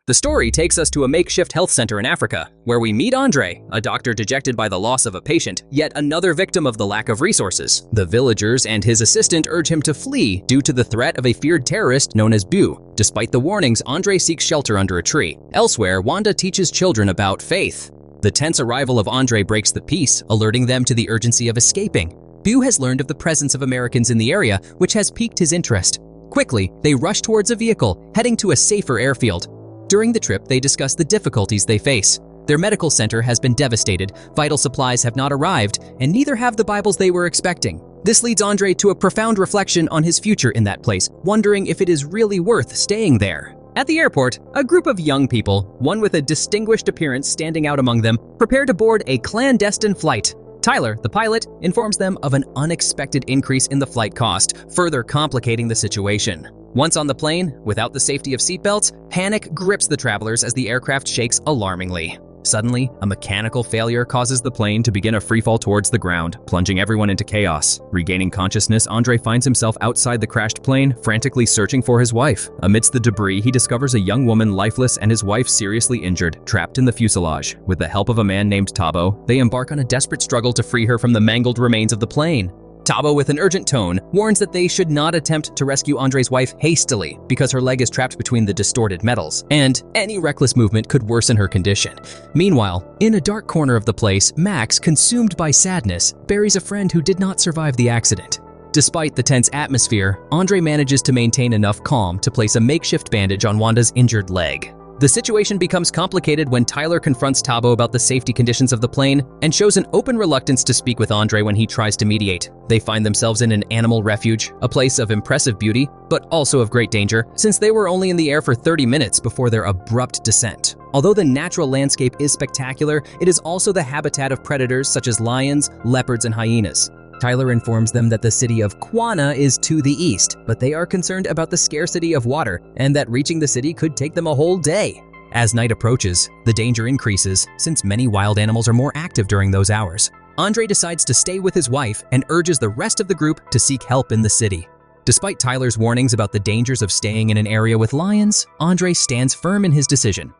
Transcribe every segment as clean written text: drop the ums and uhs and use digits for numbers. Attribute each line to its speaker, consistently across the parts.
Speaker 1: The story takes us to a makeshift health center in Africa, where we meet Andre, a doctor dejected by the loss of a patient, yet another victim of the lack of resources. The villagers and his assistant urge him to flee due to the threat of a feared terrorist known as Bu. Despite the warnings, Andre seeks shelter under a tree. Elsewhere, Wanda teaches children about faith. The tense arrival of Andre breaks the peace, alerting them to the urgency of escaping. Bu has learned of the presence of Americans in the area, which has piqued his interest. Quickly, they rush towards a vehicle, heading to a safer airfield. During the trip, they discuss the difficulties they face. Their medical center has been devastated, vital supplies have not arrived, and neither have the Bibles they were expecting. This leads Andre to a profound reflection on his future in that place, wondering if it is really worth staying there. At the airport, a group of young people, one with a distinguished appearance standing out among them, prepare to board a clandestine flight. Tyler, the pilot, informs them of an unexpected increase in the flight cost, further complicating the situation. Once on the plane, without the safety of seatbelts, panic grips the travelers as the aircraft shakes alarmingly. Suddenly, a mechanical failure causes the plane to begin a freefall towards the ground, plunging everyone into chaos. Regaining consciousness, Andre finds himself outside the crashed plane, frantically searching for his wife. Amidst the debris, he discovers a young woman lifeless and his wife seriously injured, trapped in the fuselage. With the help of a man named Tabo, they embark on a desperate struggle to free her from the mangled remains of the plane. Tabo, with an urgent tone, warns that they should not attempt to rescue Andre's wife hastily because her leg is trapped between the distorted metals, and any reckless movement could worsen her condition. Meanwhile, in a dark corner of the place, Max, consumed by sadness, buries a friend who did not survive the accident. Despite the tense atmosphere, Andre manages to maintain enough calm to place a makeshift bandage on Wanda's injured leg. The situation becomes complicated when Tyler confronts Tabo about the safety conditions of the plane and shows an open reluctance to speak with Andre when he tries to mediate. They find themselves in an animal refuge, a place of impressive beauty, but also of great danger, since they were only in the air for 30 minutes before their abrupt descent. Although the natural landscape is spectacular, it is also the habitat of predators such as lions, leopards, and hyenas. Tyler informs them that the city of Quana is to the east, but they are concerned about the scarcity of water and that reaching the city could take them a whole day. As night approaches, the danger increases since many wild animals are more active during those hours. Andre decides to stay with his wife and urges the rest of the group to seek help in the city. Despite Tyler's warnings about the dangers of staying in an area with lions, Andre stands firm in his decision.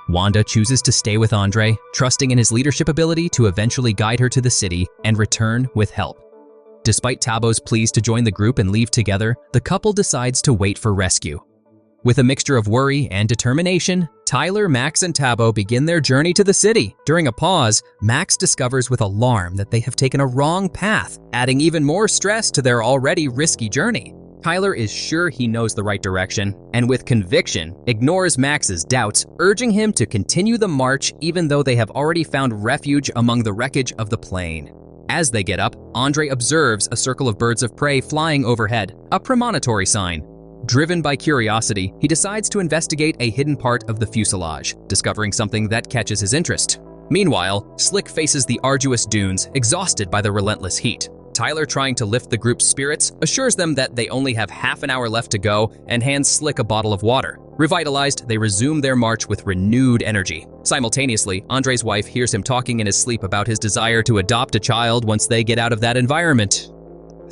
Speaker 1: Wanda chooses to stay with Andre, trusting in his leadership ability to eventually guide her to the city and return with help. Despite Tabo's pleas to join the group and leave together, the couple decides to wait for rescue. With a mixture of worry and determination, Tyler, Max, and Tabo begin their journey to the city. During a pause, Max discovers with alarm that they have taken a wrong path, adding even more stress to their already risky journey. Tyler is sure he knows the right direction, and with conviction, ignores Max's doubts, urging him to continue the march even though they have already found refuge among the wreckage of the plane. As they get up, Andre observes a circle of birds of prey flying overhead, a premonitory sign. Driven by curiosity, he decides to investigate a hidden part of the fuselage, discovering something that catches his interest. Meanwhile, Slick faces the arduous dunes, exhausted by the relentless heat. Tyler, trying to lift the group's spirits, assures them that they only have half an hour left to go and hands Slick a bottle of water. Revitalized, they resume their march with renewed energy. Simultaneously, Andre's wife hears him talking in his sleep about his desire to adopt a child once they get out of that environment.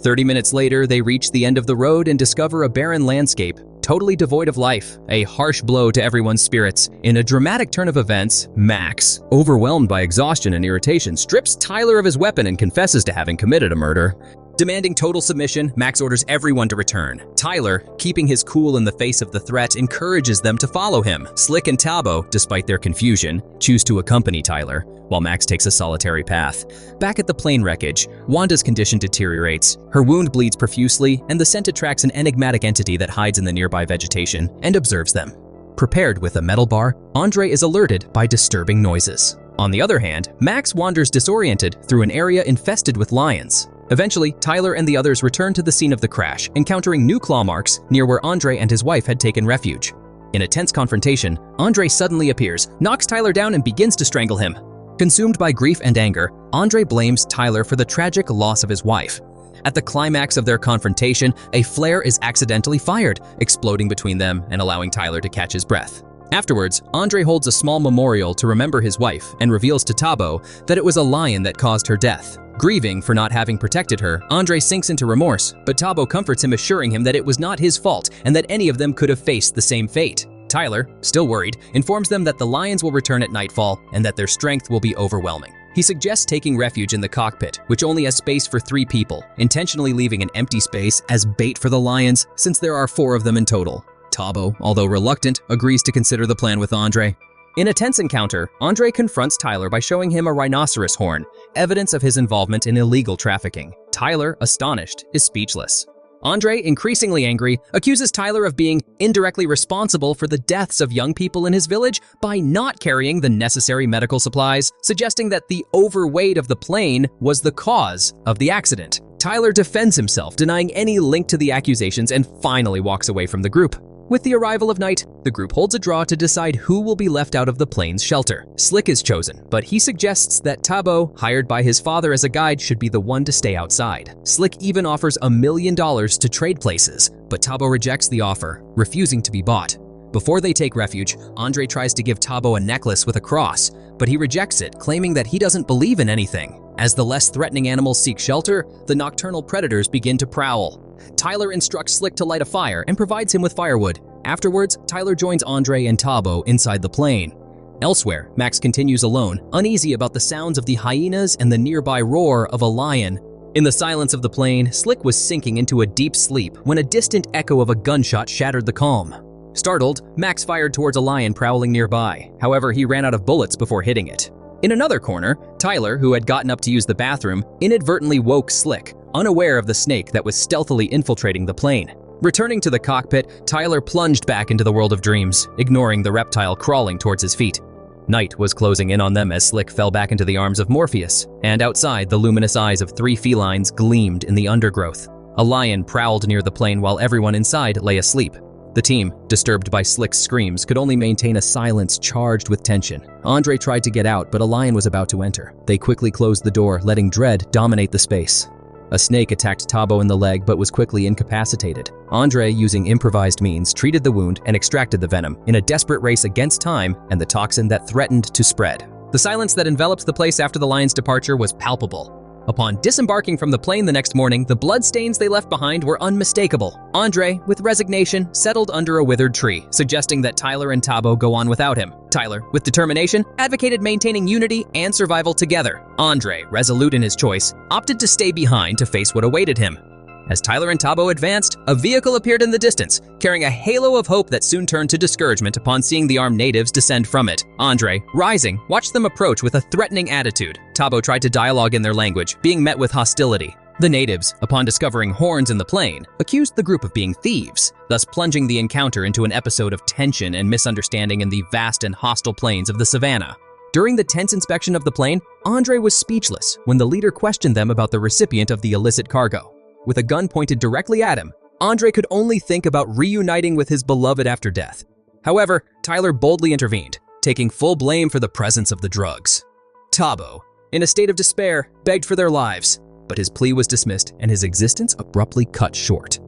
Speaker 1: 30 minutes later, they reach the end of the road and discover a barren landscape, totally devoid of life, a harsh blow to everyone's spirits. In a dramatic turn of events, Max, overwhelmed by exhaustion and irritation, strips Tyler of his weapon and confesses to having committed a murder. Demanding total submission, Max orders everyone to return. Tyler, keeping his cool in the face of the threat, encourages them to follow him. Slick and Tabo, despite their confusion, choose to accompany Tyler, while Max takes a solitary path. Back at the plane wreckage, Wanda's condition deteriorates. Her wound bleeds profusely, and the scent attracts an enigmatic entity that hides in the nearby vegetation and observes them. Prepared with a metal bar, Andre is alerted by disturbing noises. On the other hand, Max wanders disoriented through an area infested with lions. Eventually, Tyler and the others return to the scene of the crash, encountering new claw marks near where Andre and his wife had taken refuge. In a tense confrontation, Andre suddenly appears, knocks Tyler down, and begins to strangle him. Consumed by grief and anger, Andre blames Tyler for the tragic loss of his wife. At the climax of their confrontation, a flare is accidentally fired, exploding between them and allowing Tyler to catch his breath. Afterwards, Andre holds a small memorial to remember his wife and reveals to Tabo that it was a lion that caused her death. Grieving for not having protected her, Andre sinks into remorse, but Tabo comforts him, assuring him that it was not his fault and that any of them could have faced the same fate. Tyler, still worried, informs them that the lions will return at nightfall and that their strength will be overwhelming. He suggests taking refuge in the cockpit, which only has space for 3 people, intentionally leaving an empty space as bait for the lions since there are 4 of them in total. Tabo, although reluctant, agrees to consider the plan with Andre. In a tense encounter, Andre confronts Tyler by showing him a rhinoceros horn, evidence of his involvement in illegal trafficking. Tyler, astonished, is speechless. Andre, increasingly angry, accuses Tyler of being indirectly responsible for the deaths of young people in his village by not carrying the necessary medical supplies, suggesting that the overweight of the plane was the cause of the accident. Tyler defends himself, denying any link to the accusations, and finally walks away from the group. With the arrival of night, the group holds a draw to decide who will be left out of the plane's shelter. Slick is chosen, but he suggests that Tabo, hired by his father as a guide, should be the one to stay outside. Slick even offers $1 million to trade places, but Tabo rejects the offer, refusing to be bought. Before they take refuge, Andre tries to give Tabo a necklace with a cross, but he rejects it, claiming that he doesn't believe in anything. As the less threatening animals seek shelter, the nocturnal predators begin to prowl. Tyler instructs Slick to light a fire and provides him with firewood. Afterwards, Tyler joins Andre and Tabo inside the plane. Elsewhere, Max continues alone, uneasy about the sounds of the hyenas and the nearby roar of a lion. In the silence of the plane, Slick was sinking into a deep sleep when a distant echo of a gunshot shattered the calm. Startled, Max fired towards a lion prowling nearby. However, he ran out of bullets before hitting it. In another corner, Tyler, who had gotten up to use the bathroom, inadvertently woke Slick, unaware of the snake that was stealthily infiltrating the plane. Returning to the cockpit, Tyler plunged back into the world of dreams, ignoring the reptile crawling towards his feet. Night was closing in on them as Slick fell back into the arms of Morpheus, and outside, the luminous eyes of 3 felines gleamed in the undergrowth. A lion prowled near the plane while everyone inside lay asleep. The team, disturbed by Slick's screams, could only maintain a silence charged with tension. Andre tried to get out, but a lion was about to enter. They quickly closed the door, letting dread dominate the space. A snake attacked Tabo in the leg but was quickly incapacitated. Andre, using improvised means, treated the wound and extracted the venom in a desperate race against time and the toxin that threatened to spread. The silence that enveloped the place after the lion's departure was palpable. Upon disembarking from the plane the next morning, the bloodstains they left behind were unmistakable. Andre, with resignation, settled under a withered tree, suggesting that Tyler and Tabo go on without him. Tyler, with determination, advocated maintaining unity and survival together. Andre, resolute in his choice, opted to stay behind to face what awaited him. As Tyler and Tabo advanced, a vehicle appeared in the distance, carrying a halo of hope that soon turned to discouragement upon seeing the armed natives descend from it. Andre, rising, watched them approach with a threatening attitude. Tabo tried to dialogue in their language, being met with hostility. The natives, upon discovering horns in the plane, accused the group of being thieves, thus plunging the encounter into an episode of tension and misunderstanding in the vast and hostile plains of the savannah. During the tense inspection of the plane, Andre was speechless when the leader questioned them about the recipient of the illicit cargo. With a gun pointed directly at him, Andre could only think about reuniting with his beloved after death. However, Tyler boldly intervened, taking full blame for the presence of the drugs. Tabo, in a state of despair, begged for their lives, but his plea was dismissed and his existence abruptly cut short.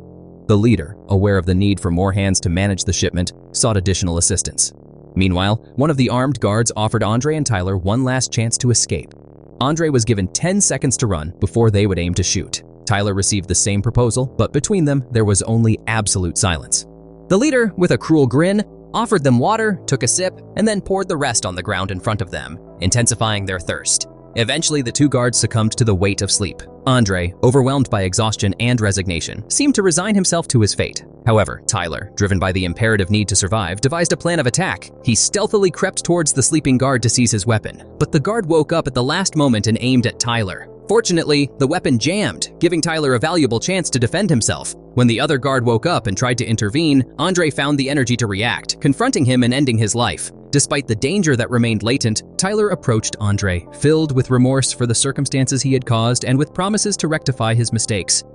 Speaker 1: The leader, aware of the need for more hands to manage the shipment, sought additional assistance. Meanwhile, one of the armed guards offered Andre and Tyler one last chance to escape. Andre was given 10 seconds to run before they would aim to shoot. Tyler received the same proposal, but between them, there was only absolute silence. The leader, with a cruel grin, offered them water, took a sip, and then poured the rest on the ground in front of them, intensifying their thirst. Eventually, the 2 guards succumbed to the weight of sleep. Andre, overwhelmed by exhaustion and resignation, seemed to resign himself to his fate. However, Tyler, driven by the imperative need to survive, devised a plan of attack. He stealthily crept towards the sleeping guard to seize his weapon, but the guard woke up at the last moment and aimed at Tyler. Fortunately, the weapon jammed, giving Tyler a valuable chance to defend himself. When the other guard woke up and tried to intervene, Andre found the energy to react, confronting him and ending his life. Despite the danger that remained latent, Tyler approached Andre, filled with remorse for the circumstances he had caused and with promises to rectify his mistakes.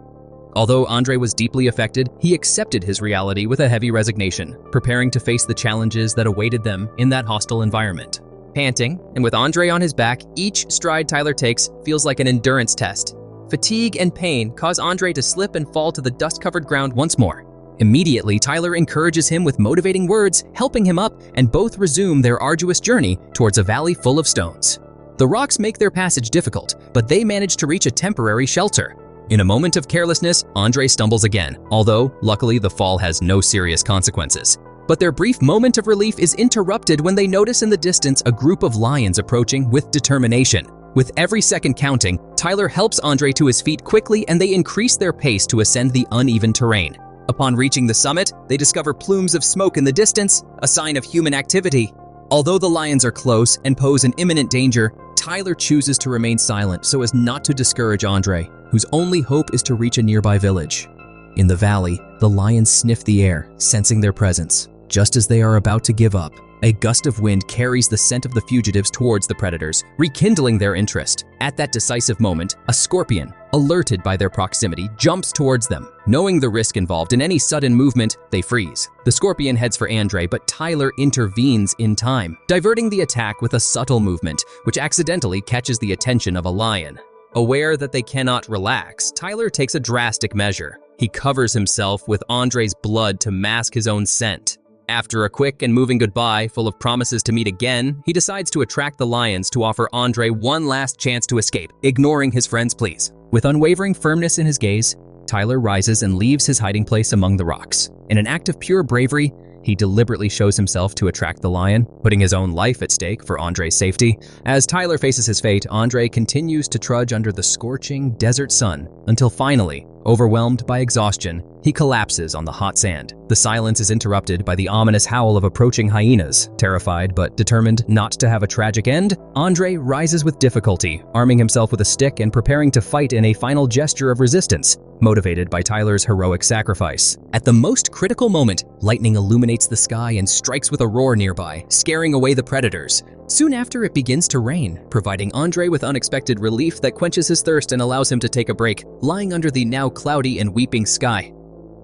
Speaker 1: Although Andre was deeply affected, he accepted his reality with a heavy resignation, preparing to face the challenges that awaited them in that hostile environment. Panting, and with Andre on his back, each stride Tyler takes feels like an endurance test. Fatigue and pain cause Andre to slip and fall to the dust-covered ground once more. Immediately, Tyler encourages him with motivating words, helping him up, and both resume their arduous journey towards a valley full of stones. The rocks make their passage difficult, but they manage to reach a temporary shelter. In a moment of carelessness, Andre stumbles again, although, luckily, the fall has no serious consequences. But their brief moment of relief is interrupted when they notice in the distance a group of lions approaching with determination. With every second counting, Tyler helps Andre to his feet quickly and they increase their pace to ascend the uneven terrain. Upon reaching the summit, they discover plumes of smoke in the distance, a sign of human activity. Although the lions are close and pose an imminent danger, Tyler chooses to remain silent so as not to discourage Andre, whose only hope is to reach a nearby village. In the valley, the lions sniff the air, sensing their presence. Just as they are about to give up, a gust of wind carries the scent of the fugitives towards the predators, rekindling their interest. At that decisive moment, a scorpion, alerted by their proximity, jumps towards them. Knowing the risk involved in any sudden movement, they freeze. The scorpion heads for Andre, but Tyler intervenes in time, diverting the attack with a subtle movement, which accidentally catches the attention of a lion. Aware that they cannot relax, Tyler takes a drastic measure. He covers himself with Andre's blood to mask his own scent. After a quick and moving goodbye full of promises to meet again, he decides to attract the lions to offer Andre one last chance to escape, ignoring his friend's pleas. With unwavering firmness in his gaze, Tyler rises and leaves his hiding place among the rocks. In an act of pure bravery, he deliberately shows himself to attract the lion, putting his own life at stake for Andre's safety. As Tyler faces his fate, Andre continues to trudge under the scorching desert sun until finally, overwhelmed by exhaustion, he collapses on the hot sand. The silence is interrupted by the ominous howl of approaching hyenas. Terrified but determined not to have a tragic end, Andre rises with difficulty, arming himself with a stick and preparing to fight in a final gesture of resistance, motivated by Tyler's heroic sacrifice. At the most critical moment, lightning illuminates the sky and strikes with a roar nearby, scaring away the predators. Soon after, it begins to rain, providing Andre with unexpected relief that quenches his thirst and allows him to take a break, lying under the now cloudy and weeping sky.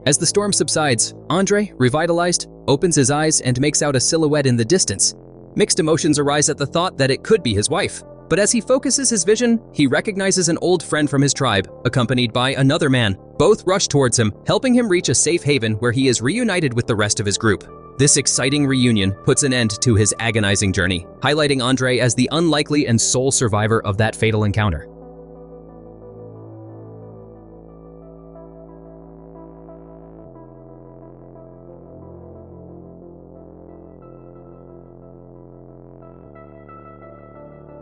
Speaker 1: As the storm subsides, Andre, revitalized, opens his eyes and makes out a silhouette in the distance. Mixed emotions arise at the thought that it could be his wife. But as he focuses his vision, he recognizes an old friend from his tribe, accompanied by another man. Both rush towards him, helping him reach a safe haven where he is reunited with the rest of his group. This exciting reunion puts an end to his agonizing journey, highlighting Andre as the unlikely and sole survivor of that fatal encounter.